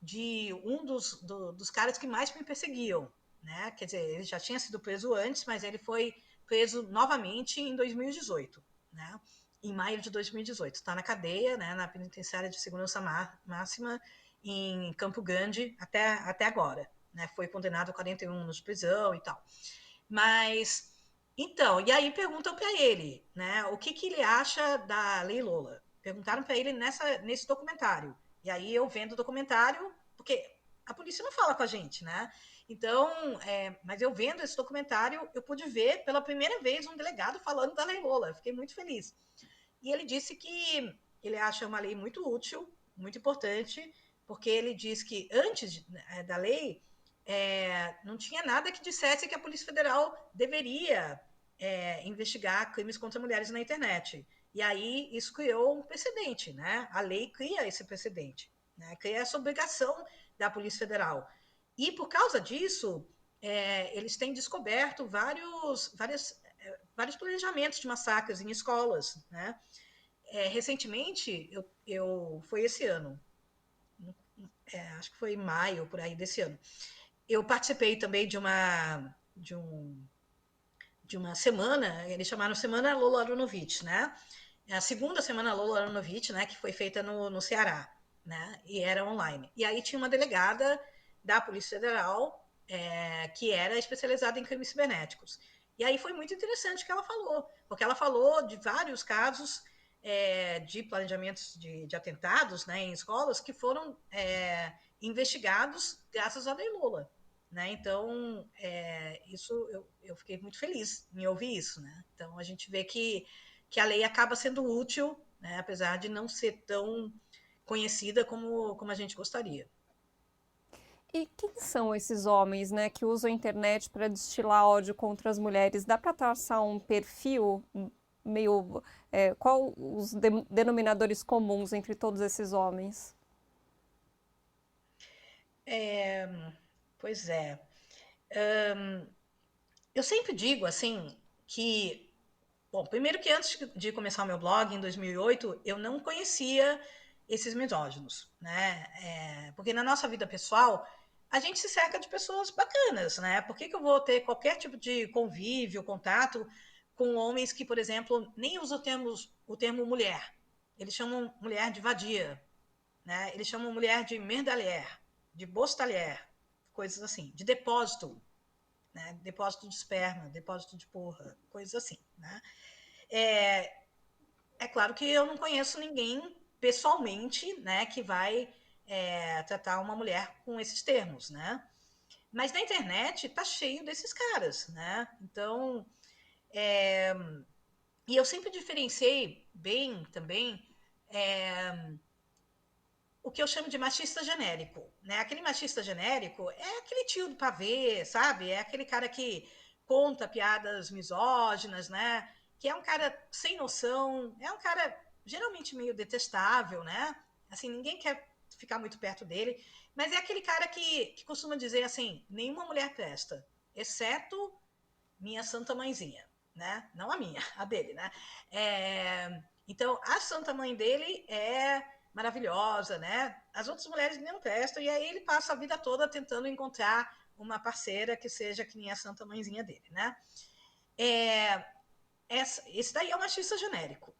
de um dos caras que mais me perseguiam, né? Quer dizer, ele já tinha sido preso antes, mas ele foi preso novamente em 2018, né? Em maio de 2018. Está na cadeia, né? Na penitenciária de segurança máxima em Campo Grande até agora, né? Foi condenado a 41 anos de prisão e tal. Mas então, e aí perguntam para ele, né? O que ele acha da Lei Lola? Perguntaram para ele nesse documentário. E aí eu vendo o documentário, porque a polícia não fala com a gente, né? Então, mas eu vendo esse documentário, eu pude ver pela primeira vez um delegado falando da Lei Lola. Eu fiquei muito feliz. E ele disse que ele acha uma lei muito útil, muito importante, porque ele diz que antes da lei não tinha nada que dissesse que a Polícia Federal deveria investigar crimes contra mulheres na internet. E aí isso criou um precedente, né? A lei cria esse precedente, né? Cria essa obrigação da Polícia Federal. E por causa disso, eles têm descoberto vários planejamentos de massacres em escolas, né? Recentemente, foi esse ano, acho que foi em maio, por aí desse ano, eu participei também de uma semana, eles chamaram Semana Lola Aronovitch, né? É a segunda Semana Lola Aronovitch, né, que foi feita no Ceará, né? E era online. E aí tinha uma delegada da Polícia Federal que era especializada em crimes cibernéticos. E aí foi muito interessante o que ela falou, porque ela falou de vários casos de planejamentos de atentados, né, em escolas que foram investigados graças à Lei Lola. Né? Então, isso eu fiquei muito feliz em ouvir isso. Né? Então, a gente vê que a lei acaba sendo útil, né? Apesar de não ser tão conhecida como a gente gostaria. E quem são esses homens, né, que usam a internet para destilar ódio contra as mulheres? Dá para traçar um perfil meio... qual os denominadores comuns entre todos esses homens? Pois é. Eu sempre digo, assim, que... Bom, primeiro que antes de começar o meu blog, em 2008, eu não conhecia esses misóginos, né? Porque na nossa vida pessoal, a gente se cerca de pessoas bacanas, né? Por que eu vou ter qualquer tipo de convívio, contato com homens que, por exemplo, nem usam o termo mulher? Eles chamam mulher de vadia, né? Eles chamam mulher de merdalher, de bostalher, coisas assim, de depósito, né? Depósito de esperma, depósito de porra, coisas assim, né? É claro que eu não conheço ninguém pessoalmente, né, que vai tratar uma mulher com esses termos, né? Mas na internet tá cheio desses caras, né? Então, e eu sempre diferenciei bem também o que eu chamo de machista genérico, né? Aquele machista genérico é aquele tio do pavê, sabe? É aquele cara que conta piadas misóginas, né? Que é um cara sem noção, é um cara geralmente meio detestável, né? Assim, ninguém quer ficar muito perto dele, mas é aquele cara que costuma dizer assim: nenhuma mulher presta, exceto minha santa mãezinha, né? Não a minha, a dele, né? Então, a santa mãe dele é maravilhosa, né? As outras mulheres não prestam, e aí ele passa a vida toda tentando encontrar uma parceira que seja que nem a santa mãezinha dele, né? Esse daí é um machista genérico.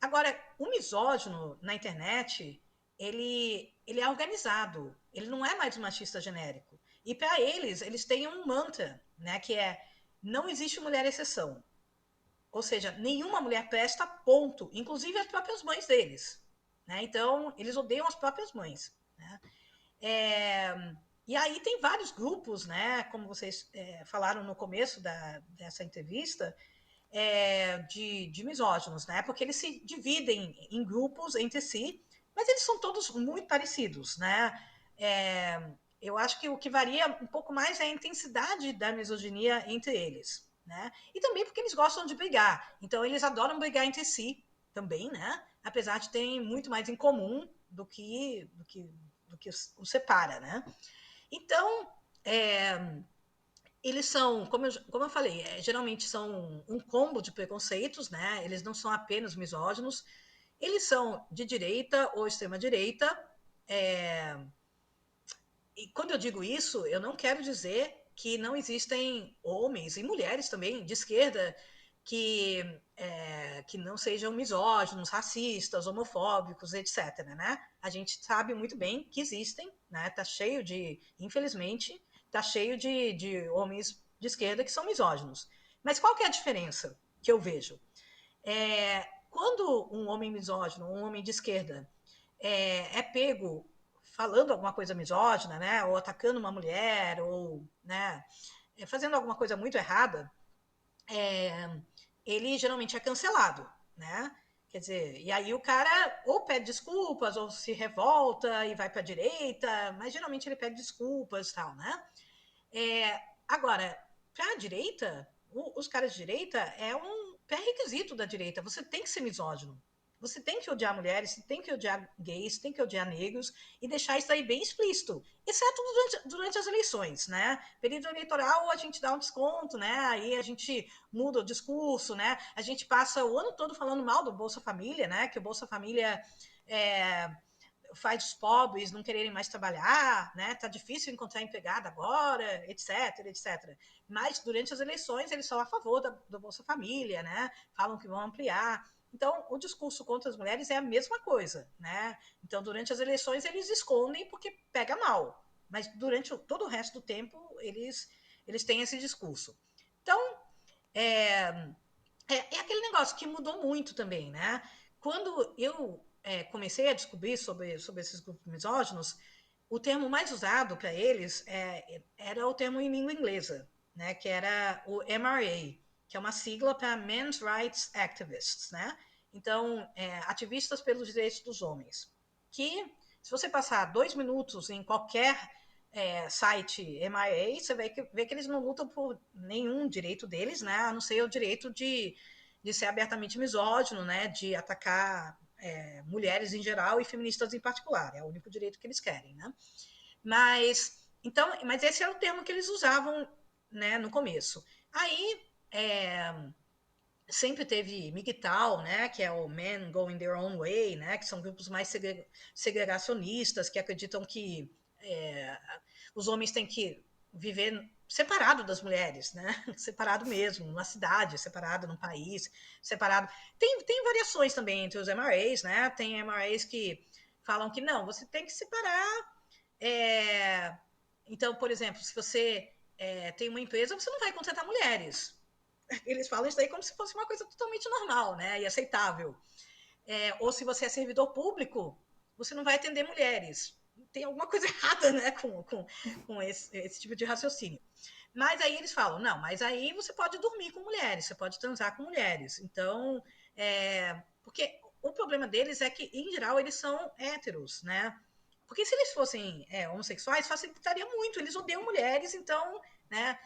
Agora, o misógino na internet, ele é organizado, ele não é mais um machista genérico. E para eles têm um mantra, né, que é não existe mulher exceção. Ou seja, nenhuma mulher presta, ponto. Inclusive as próprias mães deles. Né? Então, eles odeiam as próprias mães. Né? E aí tem vários grupos, né? Como vocês falaram no começo dessa entrevista, de misóginos, né? Porque eles se dividem em grupos entre si, mas eles são todos muito parecidos, né? Eu acho que o que varia um pouco mais é a intensidade da misoginia entre eles, né? E também porque eles gostam de brigar, então eles adoram brigar entre si também, né? Apesar de terem muito mais em comum do que os separa, né? Então, eles são, como eu falei, geralmente são um combo de preconceitos, né? Eles não são apenas misóginos, eles são de direita ou extrema-direita. E quando eu digo isso, eu não quero dizer que não existem homens e mulheres também de esquerda que não sejam misóginos, racistas, homofóbicos, etc. Né? A gente sabe muito bem que existem, né? Tá cheio infelizmente, tá cheio de homens de esquerda que são misóginos. Mas qual que é a diferença que eu vejo? Quando um homem misógino, um homem de esquerda, pego falando alguma coisa misógina, né, ou atacando uma mulher, ou, né, fazendo alguma coisa muito errada, ele geralmente é cancelado, né? Quer dizer, e aí o cara ou pede desculpas, ou se revolta e vai para a direita, mas geralmente ele pede desculpas e tal, né? Agora, para a direita, os caras de direita é um pré-requisito da direita. Você tem que ser misógino. Você tem que odiar mulheres, você tem que odiar gays, tem que odiar negros e deixar isso aí bem explícito. Exceto durante as eleições, né? Período eleitoral a gente dá um desconto, né? Aí a gente muda o discurso, né? A gente passa o ano todo falando mal do Bolsa Família, né? Que o Bolsa Família faz os pobres não quererem mais trabalhar, né? Tá difícil encontrar empregado agora, etc, etc. Mas durante as eleições eles são a favor do Bolsa Família, né? Falam que vão ampliar. Então, o discurso contra as mulheres é a mesma coisa, né? Então, durante as eleições eles escondem porque pega mal, mas durante todo o resto do tempo eles têm esse discurso. Então, é aquele negócio que mudou muito também, né? Quando eu comecei a descobrir sobre esses grupos misóginos, o termo mais usado para eles era o termo em língua inglesa, né? Que era o MRA, que é uma sigla para Men's Rights Activists, né? Então, ativistas pelos direitos dos homens. Que, se você passar 2 minutos em qualquer site MRA, você vê que eles não lutam por nenhum direito deles, né? A não ser o direito de ser abertamente misógino, né? De atacar mulheres em geral e feministas em particular. É o único direito que eles querem, né? Mas esse é o termo que eles usavam, né, no começo. Aí sempre teve MGTOW, né, que é o Men Going Their Own Way, né, que são grupos mais segregacionistas, que acreditam que os homens têm que viver separado das mulheres, né? Separado mesmo, numa cidade, separado num país, separado. Tem variações também entre os MRAs, né? Tem MRAs que falam que não, você tem que separar. Então, por exemplo, se você tem uma empresa, você não vai contratar mulheres. Eles falam isso daí como se fosse uma coisa totalmente normal, né? E aceitável. Ou se você é servidor público, você não vai atender mulheres. Tem alguma coisa errada, né, com esse tipo de raciocínio. Mas aí eles falam, não, mas aí você pode dormir com mulheres, você pode transar com mulheres. Então, porque o problema deles é que, em geral, eles são héteros, né? Porque se eles fossem homossexuais, facilitaria muito. Eles odeiam mulheres, então, né?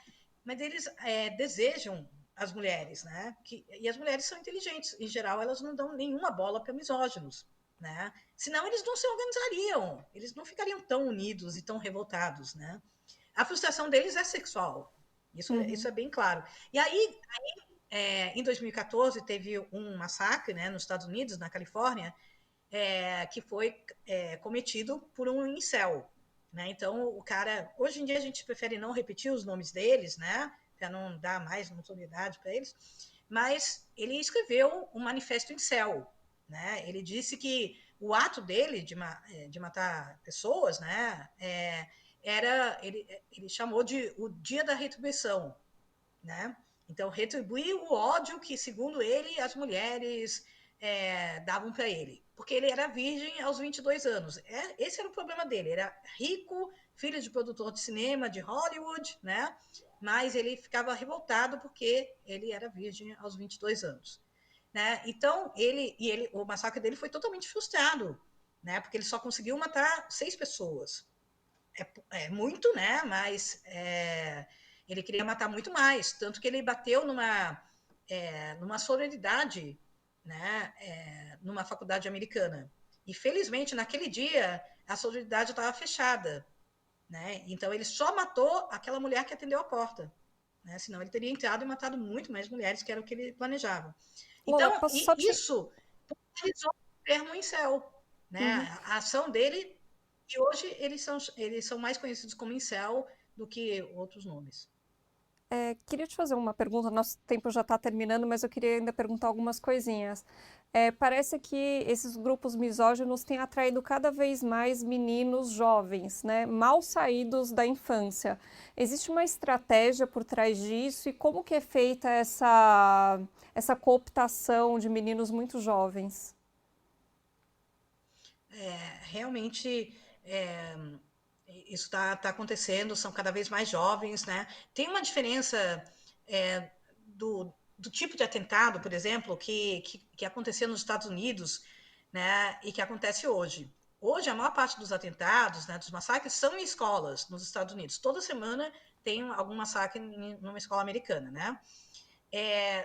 Mas eles desejam as mulheres, né? E as mulheres são inteligentes. Em geral, elas não dão nenhuma bola para misóginos, né? Senão eles não se organizariam, eles não ficariam tão unidos e tão revoltados, né? A frustração deles é sexual. Isso é bem claro. E aí em 2014 teve um massacre, né, nos Estados Unidos, na Califórnia, que foi cometido por um incel, né? Então o cara, hoje em dia a gente prefere não repetir os nomes deles, né, para não dar mais notoriedade para eles, mas ele escreveu um manifesto incel, né? Ele disse que o ato dele de matar pessoas, né, ele chamou de o dia da retribuição, né? Então, retribuir o ódio que, segundo ele, as mulheres davam para ele. Porque ele era virgem aos 22 anos. Esse era o problema dele. Era rico, filho de produtor de cinema de Hollywood, né? Mas ele ficava revoltado porque ele era virgem aos 22 anos. Né? Então, o massacre dele foi totalmente frustrado, né? Porque ele só conseguiu matar 6 pessoas. É muito, né? Mas ele queria matar muito mais, tanto que ele bateu numa sororidade, né? Numa faculdade americana. E felizmente naquele dia a sororidade estava fechada, né? Então ele só matou aquela mulher que atendeu a porta, né? Senão ele teria entrado e matado muito mais mulheres, que era o que ele planejava. Lola, Então posso só te... isso popularizou o termo incel, né? Uhum. A ação dele. E hoje eles são mais conhecidos como incel do que outros nomes. Queria te fazer uma pergunta, nosso tempo já está terminando, mas eu queria ainda perguntar algumas coisinhas. Parece que esses grupos misóginos têm atraído cada vez mais meninos jovens, né, mal saídos da infância. Existe uma estratégia por trás disso e como que é feita essa cooptação de meninos muito jovens? Realmente, isso está acontecendo, são cada vez mais jovens, né? Tem uma diferença do tipo de atentado, por exemplo, que aconteceu nos Estados Unidos, né, e que acontece hoje. Hoje, a maior parte dos atentados, né, dos massacres, são em escolas nos Estados Unidos. Toda semana tem algum massacre numa escola americana, né?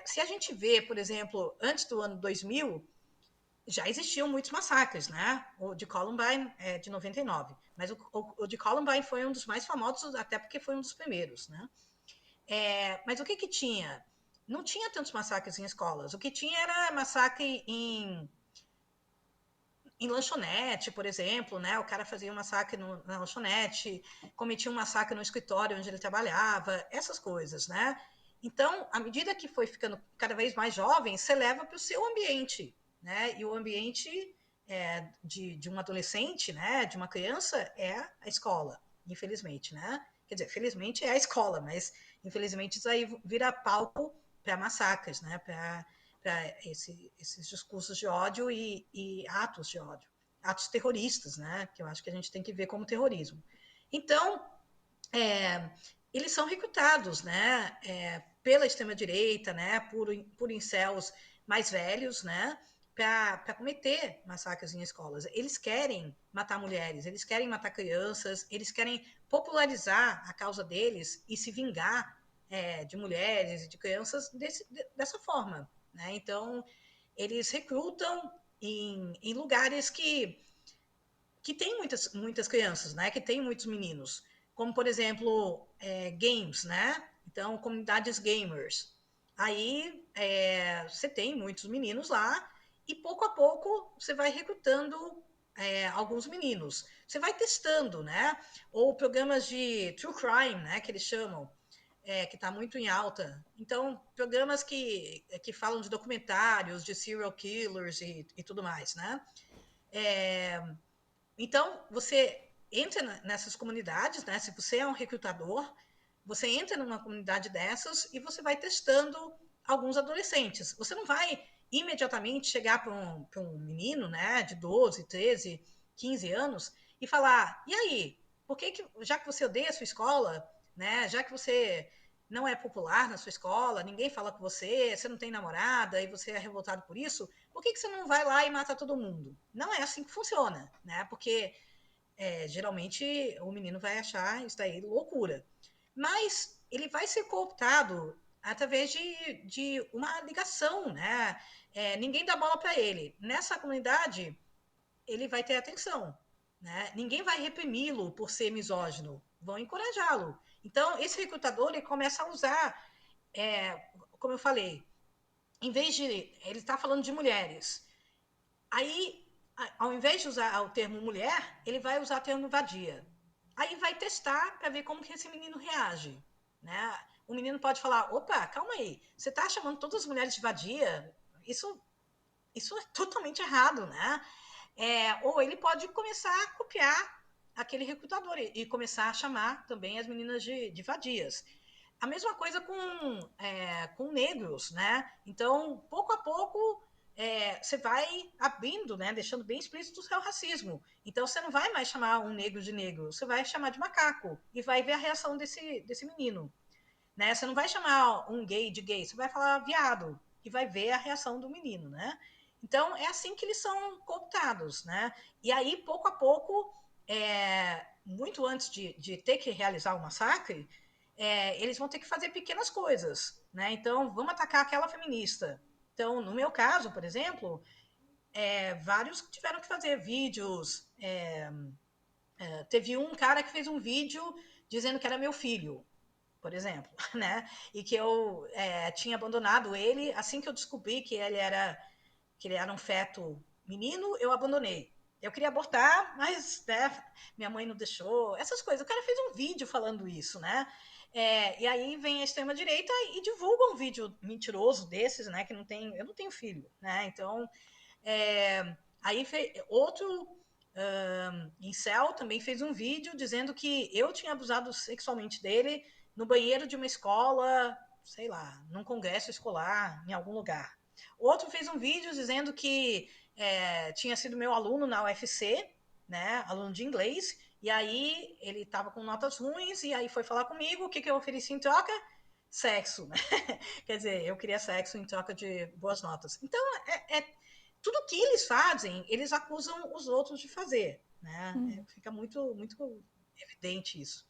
Se a gente vê, por exemplo, antes do ano 2000, já existiam muitos massacres, né? O de Columbine é de 99, mas o de Columbine foi um dos mais famosos, até porque foi um dos primeiros, né? Mas o que tinha? Não tinha tantos massacres em escolas. O que tinha era massacre em lanchonete, por exemplo, né? O cara fazia um massacre na lanchonete, cometia um massacre no escritório onde ele trabalhava, essas coisas, né? Então, à medida que foi ficando cada vez mais jovem, você leva para o seu ambiente, né? E o ambiente de um adolescente, né? De uma criança é a escola, infelizmente, né? Quer dizer, felizmente é a escola, mas infelizmente isso aí vira palco para massacres, né? Para esses discursos de ódio e atos de ódio, atos terroristas, né? Que eu acho que a gente tem que ver como terrorismo. Então, eles são recrutados, né? Pela extrema direita, né? Por incels mais velhos, né? Para cometer massacres em escolas. Eles querem matar mulheres, eles querem matar crianças, eles querem popularizar a causa deles e se vingar de mulheres e de crianças dessa forma. Né? Então, eles recrutam em lugares que tem muitas crianças, né? Que tem muitos meninos. Como, por exemplo, games, né? Então, comunidades gamers. Aí você tem muitos meninos lá e pouco a pouco você vai recrutando alguns meninos. Você vai testando, né? Ou programas de true crime, né? Que eles chamam, que está muito em alta. Então, programas que falam de documentários, de serial killers e tudo mais, né? Então, você entra nessas comunidades, né? Se você é um recrutador, você entra numa comunidade dessas e você vai testando alguns adolescentes. Você não vai imediatamente chegar para um menino, né, de 12, 13, 15 anos e falar: e aí, já que você odeia a sua escola, né, já que você não é popular na sua escola, ninguém fala com você, você não tem namorada e você é revoltado por isso, por que você não vai lá e mata todo mundo? Não é assim que funciona, né? Porque geralmente o menino vai achar isso daí loucura. Mas ele vai ser cooptado através de uma ligação, né? Ninguém dá bola para ele. Nessa comunidade, ele vai ter atenção. Né? Ninguém vai reprimi-lo por ser misógino, vão encorajá-lo. Então, esse recrutador ele começa a usar, como eu falei, em vez de... Ele está falando de mulheres. Aí, ao invés de usar o termo mulher, ele vai usar o termo vadia. Aí vai testar para ver como que esse menino reage, né? O menino pode falar, opa, calma aí, você está chamando todas as mulheres de vadia? Isso é totalmente errado, né? Ou ele pode começar a copiar aquele recrutador e começar a chamar também as meninas de vadias. A mesma coisa com negros, né? Então, pouco a pouco, você vai abrindo, né? Deixando bem explícito o seu racismo. Então, você não vai mais chamar um negro de negro, você vai chamar de macaco e vai ver a reação desse menino. Né? Você não vai chamar um gay de gay, você vai falar viado e vai ver a reação do menino, né? Então, é assim que eles são cooptados, né? E aí, pouco a pouco, muito antes de ter que realizar o massacre, eles vão ter que fazer pequenas coisas, né? Então, vamos atacar aquela feminista. Então, no meu caso, por exemplo, vários tiveram que fazer vídeos. Teve um cara que fez um vídeo dizendo que era meu filho, por exemplo, né? E que eu tinha abandonado ele assim que eu descobri que ele era um feto menino, eu abandonei. Eu queria abortar, mas né, minha mãe não deixou. Essas coisas. O cara fez um vídeo falando isso, né? E aí vem a extrema-direita e divulga um vídeo mentiroso desses, né? Que não tem, eu não tenho filho, né? Então, aí outro incel também fez um vídeo dizendo que eu tinha abusado sexualmente dele no banheiro de uma escola, sei lá, num congresso escolar, em algum lugar. Outro fez um vídeo dizendo que tinha sido meu aluno na UFC, né, aluno de inglês, e aí ele estava com notas ruins, e aí foi falar comigo, o que eu ofereci em troca? Sexo, né? Quer dizer, eu queria sexo em troca de boas notas. Então, tudo que eles fazem, eles acusam os outros de fazer, né? Fica muito, muito evidente isso.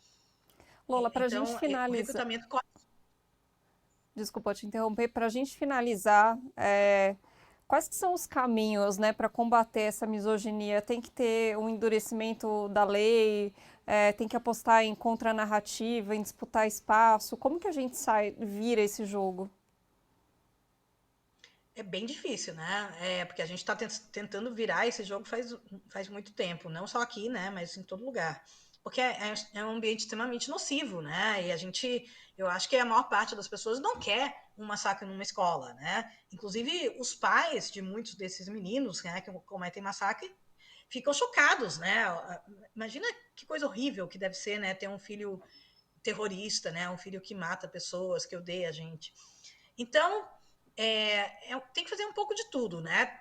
Lola, para a gente Então, o finalizar, recrutamento... desculpa te interromper, para a gente finalizar, quais que são os caminhos, né, para combater essa misoginia? Tem que ter um endurecimento da lei, tem que apostar em contranarrativa, em disputar espaço. Como que a gente vira esse jogo? É bem difícil, né? Porque a gente está tentando virar esse jogo faz muito tempo, não só aqui, né? Mas em todo lugar. Porque é um ambiente extremamente nocivo, né? E eu acho que a maior parte das pessoas não quer um massacre numa escola, né? Inclusive, os pais de muitos desses meninos, né, que cometem massacre ficam chocados, né? Imagina que coisa horrível que deve ser, né? Ter um filho terrorista, né? Um filho que mata pessoas, que odeia a gente. Então, tem que fazer um pouco de tudo, né?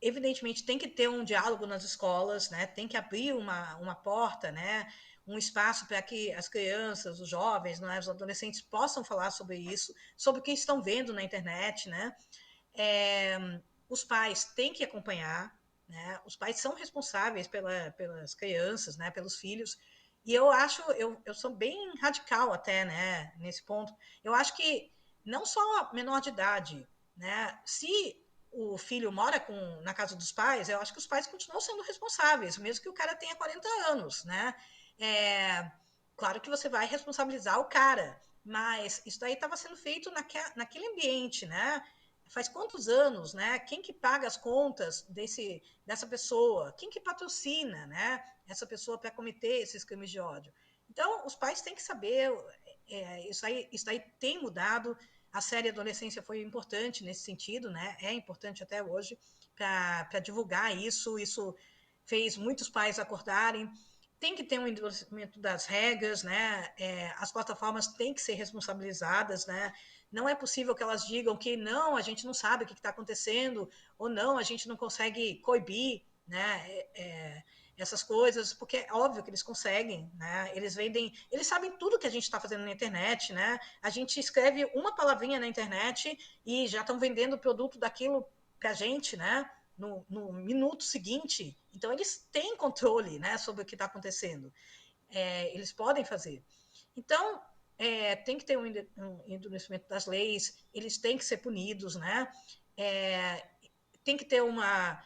Evidentemente, tem que ter um diálogo nas escolas, né? Tem que abrir uma porta, né? Um espaço para que as crianças, os jovens, né? Os adolescentes possam falar sobre isso, sobre o que estão vendo na internet, né? Os pais têm que acompanhar, né? Os pais são responsáveis pelas crianças, né? Pelos filhos. E eu sou bem radical até, né? Nesse ponto. Eu acho que não só menor de idade, né? Se o filho mora na casa dos pais, eu acho que os pais continuam sendo responsáveis, mesmo que o cara tenha 40 anos, né? Claro que você vai responsabilizar o cara, mas isso daí estava sendo feito naquele ambiente, né? Faz quantos anos, né? Quem que paga as contas dessa pessoa? Quem que patrocina, né? Essa pessoa para cometer esses crimes de ódio? Então, os pais têm que saber, isso aí tem mudado. A série Adolescência foi importante nesse sentido, né? É importante até hoje para divulgar isso. Isso fez muitos pais acordarem. Tem que ter um endurecimento das regras, né? As plataformas têm que ser responsabilizadas, né? Não é possível que elas digam que não, a gente não sabe o que está acontecendo, ou não, a gente não consegue coibir, né? Essas coisas, porque é óbvio que eles conseguem, né? Eles sabem tudo que a gente está fazendo na internet, né? A gente escreve uma palavrinha na internet e já estão vendendo o produto daquilo para a gente, né? No minuto seguinte. Então, eles têm controle, né, sobre o que está acontecendo. Eles podem fazer. Então, tem que ter um endurecimento das leis, eles têm que ser punidos, né? Tem que ter uma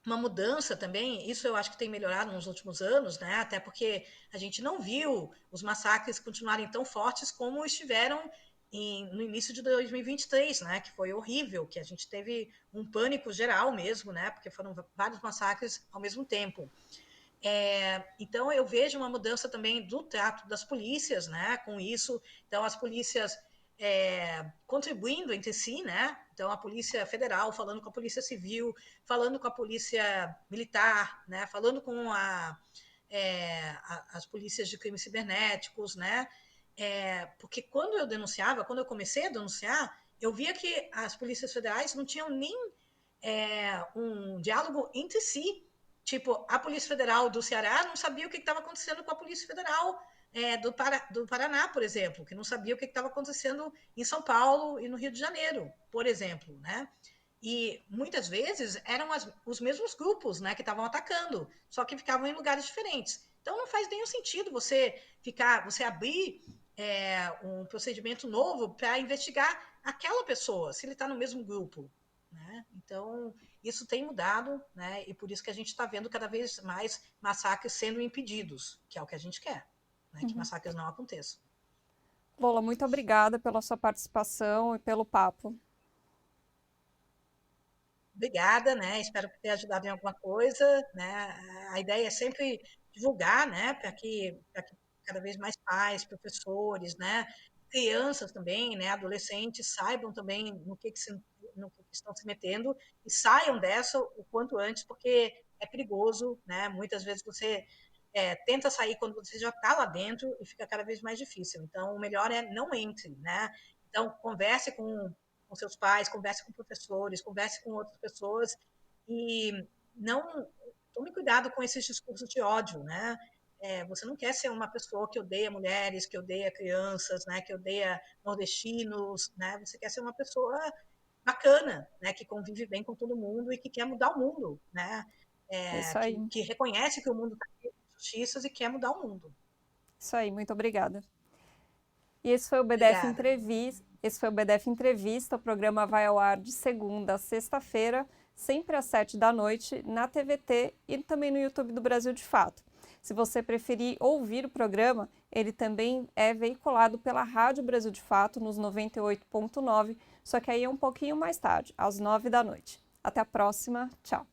mudança também, isso eu acho que tem melhorado nos últimos anos, né? Até porque a gente não viu os massacres continuarem tão fortes como estiveram no início de 2023, né, que foi horrível, que a gente teve um pânico geral mesmo, né, porque foram vários massacres ao mesmo tempo. Então, eu vejo uma mudança também do trato das polícias, né, com isso. Então, as polícias contribuindo entre si, né? Então, a Polícia Federal falando com a Polícia Civil, falando com a Polícia Militar, né? Falando com as polícias de crimes cibernéticos, né? Porque quando eu comecei a denunciar, eu via que as polícias federais não tinham nem um diálogo entre si. Tipo, a Polícia Federal do Ceará não sabia o que estava acontecendo com a Polícia Federal do Paraná, por exemplo, que não sabia o que estava acontecendo em São Paulo e no Rio de Janeiro, por exemplo, né? E muitas vezes eram os mesmos grupos, né, que estavam atacando, só que ficavam em lugares diferentes. Então não faz nenhum sentido você abrir um procedimento novo para investigar aquela pessoa, se ele está no mesmo grupo, né? Então isso tem mudado, né? E por isso que a gente está vendo cada vez mais massacres sendo impedidos, que é o que a gente quer, né? Que massacres não aconteçam. Lola, muito obrigada pela sua participação e pelo papo. Obrigada, né? Espero que tenha ajudado em alguma coisa, né? A ideia é sempre divulgar, né? Para que cada vez mais pais, professores, né? Crianças também, né? Adolescentes saibam também no que estão se metendo e saiam dessa o quanto antes, porque é perigoso, né? Muitas vezes você tenta sair quando você já está lá dentro e fica cada vez mais difícil. Então, o melhor é não entre, né? Então, converse com seus pais, converse com professores, converse com outras pessoas e não tome cuidado com esses discursos de ódio, né? Você não quer ser uma pessoa que odeia mulheres, que odeia crianças, né? Que odeia nordestinos, né? Você quer ser uma pessoa bacana, né? Que convive bem com todo mundo e que quer mudar o mundo, né? É isso aí. Que reconhece que o mundo está cheio de injustiças e quer mudar o mundo. Isso aí, muito obrigada. E esse foi o BDF Obrigada. Entrevista. Esse foi o BDF Entrevista. O programa vai ao ar de segunda a sexta-feira, sempre às 7 da noite, na TVT e também no YouTube do Brasil de Fato. Se você preferir ouvir o programa, ele também é veiculado pela Rádio Brasil de Fato, nos 98.9, só que aí é um pouquinho mais tarde, às 9 da noite. Até a próxima. Tchau.